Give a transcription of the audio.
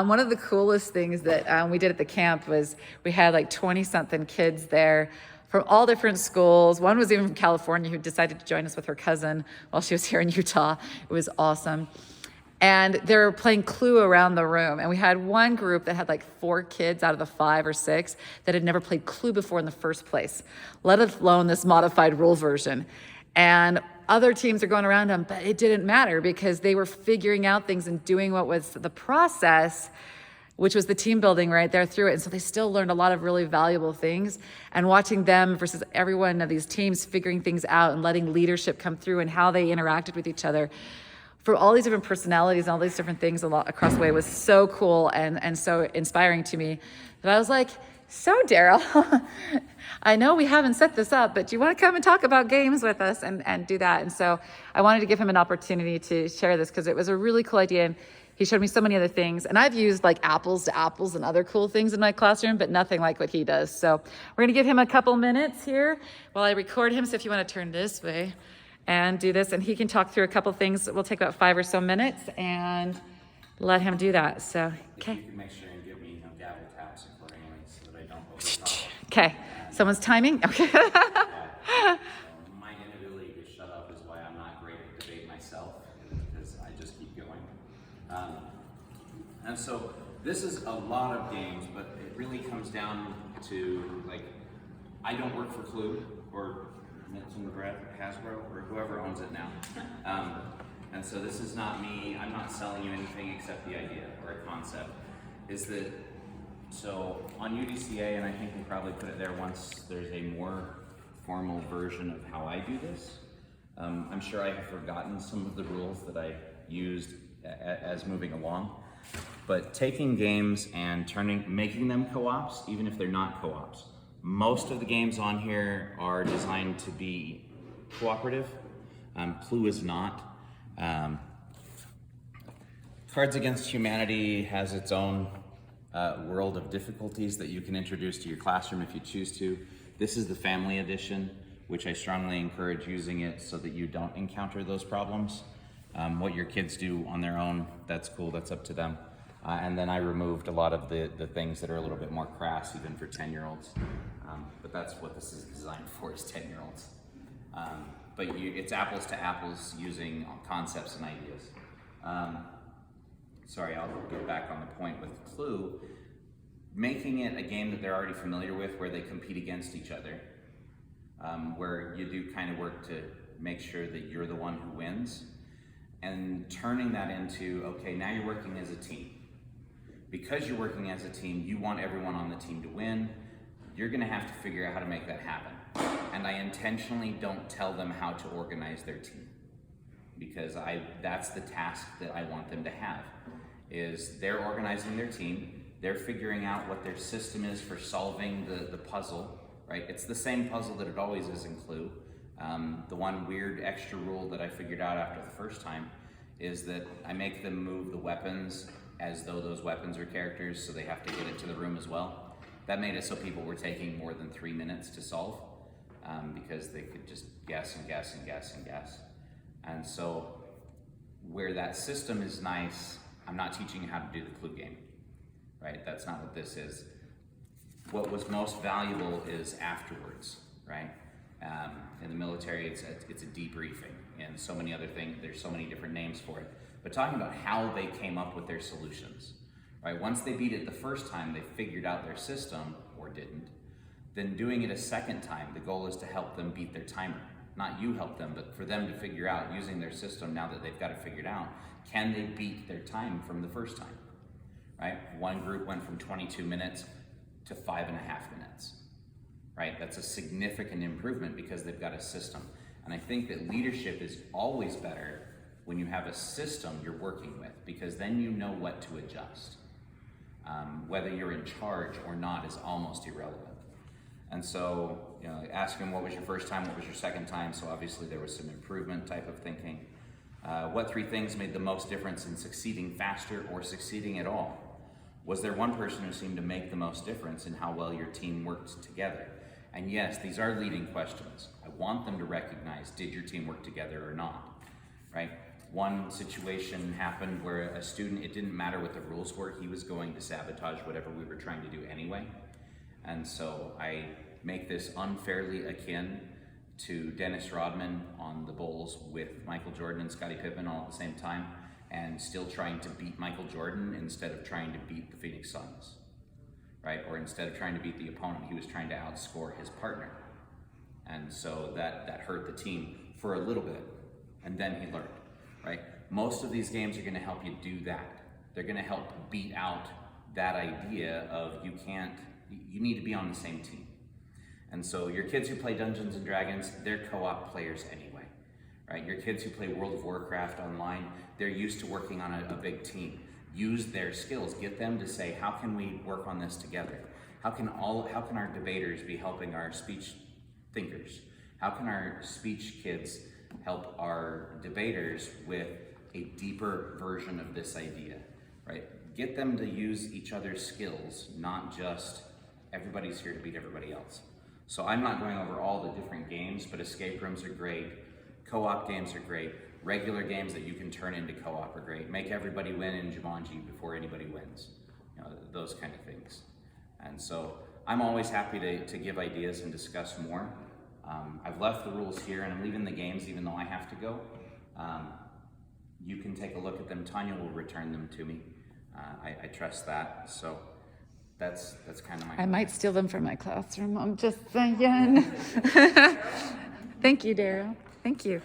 One of the coolest things that we did at the camp was we had like 20-something kids there from all different schools. One was even from California who decided to join us with her cousin while she was here in Utah. It was awesome. And they were playing Clue around the room. And we had one group that had like 4 kids out of the 5 or 6 that had never played Clue before in the first place, let alone this modified rule version. And other teams are going around them, but it didn't matter because they were figuring out things and doing what was the process, which was the team building right there through it. And so they still learned a lot of really valuable things. And watching them versus every one of these teams figuring things out and letting leadership come through and how they interacted with each other for all these different personalities and all these different things a lot across the way was so cool and so inspiring to me that I was like, so Daryl, I know we haven't set this up, but do you want to come and talk about games with us and do that? And so I wanted to give him an opportunity to share this because it was a really cool idea. And he showed me so many other things. And I've used like apples to apples and other cool things in my classroom, but nothing like what he does. So we're going to give him a couple minutes here while I record him. So if you want to turn this way and do this, and he can talk through a couple things. We'll take about 5 or so minutes and let him do that. So, okay. You can make sure and give me gavel taps accordingly so that I don't overtalk. Okay. Someone's timing? Okay. So my inability to shut up is why I'm not great at debate myself, because I just keep going. And so this is a lot of games, but it really comes down to, like, I don't work for Clue or Milton Brett Hasbro or whoever owns it now. And so this is not me, I'm not selling you anything except the idea or a concept. Is that, so on UDCA, and I think we'll probably put it there once there's a more formal version of how I do this. I'm sure I have forgotten some of the rules that I used as moving along. But taking games and making them co-ops, even if they're not co-ops. Most of the games on here are designed to be cooperative. Clue is not. Cards Against Humanity has its own world of difficulties that you can introduce to your classroom if you choose to. This is the family edition, which I strongly encourage using it so that you don't encounter those problems. What your kids do on their own, that's cool, that's up to them. And then I removed a lot of the things that are a little bit more crass, even for 10-year-olds. But that's what this is designed for, is 10-year-olds. But it's apples to apples using concepts and ideas. Sorry, I'll go back on the point with Clue. Making it a game that they're already familiar with, where they compete against each other, where you do kind of work to make sure that you're the one who wins, and turning that into, okay, now you're working as a team. Because you're working as a team, you want everyone on the team to win. You're gonna have to figure out how to make that happen. And I intentionally don't tell them how to organize their team, because that's the task that I want them to have, is they're organizing their team, they're figuring out what their system is for solving the puzzle, right? It's the same puzzle that it always is in Clue. The one weird extra rule that I figured out after the first time is that I make them move the weapons as though those weapons are characters, so they have to get it to the room as well. That made it so people were taking more than 3 minutes to solve, because they could just guess and guess and guess and guess. And so where that system is nice, I'm not teaching you how to do the Clue game, right? That's not what this is. What was most valuable is afterwards, right? In the military, it's a debriefing, and so many other things, there's so many different names for it. But talking about how they came up with their solutions, right? Once they beat it the first time, they figured out their system, or didn't. Then doing it a second time, the goal is to help them beat their timer. Not you help them, but for them to figure out, using their system now that they've got it figured out, can they beat their time from the first time, right? One group went from 22 minutes to 5.5 minutes, right? That's a significant improvement because they've got a system. And I think that leadership is always better when you have a system you're working with, because then you know what to adjust. Whether you're in charge or not is almost irrelevant. And so, you know, ask them, what was your first time, what was your second time? So obviously there was some improvement type of thinking. What 3 things made the most difference in succeeding faster or succeeding at all? Was there one person who seemed to make the most difference in how well your team worked together? And yes, these are leading questions. I want them to recognize, did your team work together or not, right? one situation happened where a student, it didn't matter what the rules were, he was going to sabotage whatever we were trying to do anyway. And so I make this unfairly akin to Dennis Rodman on the Bulls with Michael Jordan and Scottie Pippen all at the same time, and still trying to beat Michael Jordan instead of trying to beat the Phoenix Suns, right? Or instead of trying to beat the opponent, he was trying to outscore his partner. And so that hurt the team for a little bit, and then he learned, right? Most of these games are gonna help you do that. They're gonna help beat out that idea of you need to be on the same team. And so your kids who play Dungeons and Dragons, they're co-op players anyway, right? Your kids who play World of Warcraft online, they're used to working on a big team. Use their skills, get them to say, how can we work on this together? How can our debaters be helping our speech thinkers? How can our speech kids help our debaters with a deeper version of this idea, right? Get them to use each other's skills, not just everybody's here to beat everybody else. So I'm not going over all the different games, but escape rooms are great. Co-op games are great. Regular games that you can turn into co-op are great. Make everybody win in Jumanji before anybody wins. You know, those kind of things. And so I'm always happy to give ideas and discuss more. I've left the rules here and I'm leaving the games even though I have to go. You can take a look at them. Tanya will return them to me. I trust that. So that's kind of my... I might steal them from my classroom. I'm just saying. Thank you, Daryl. Thank you.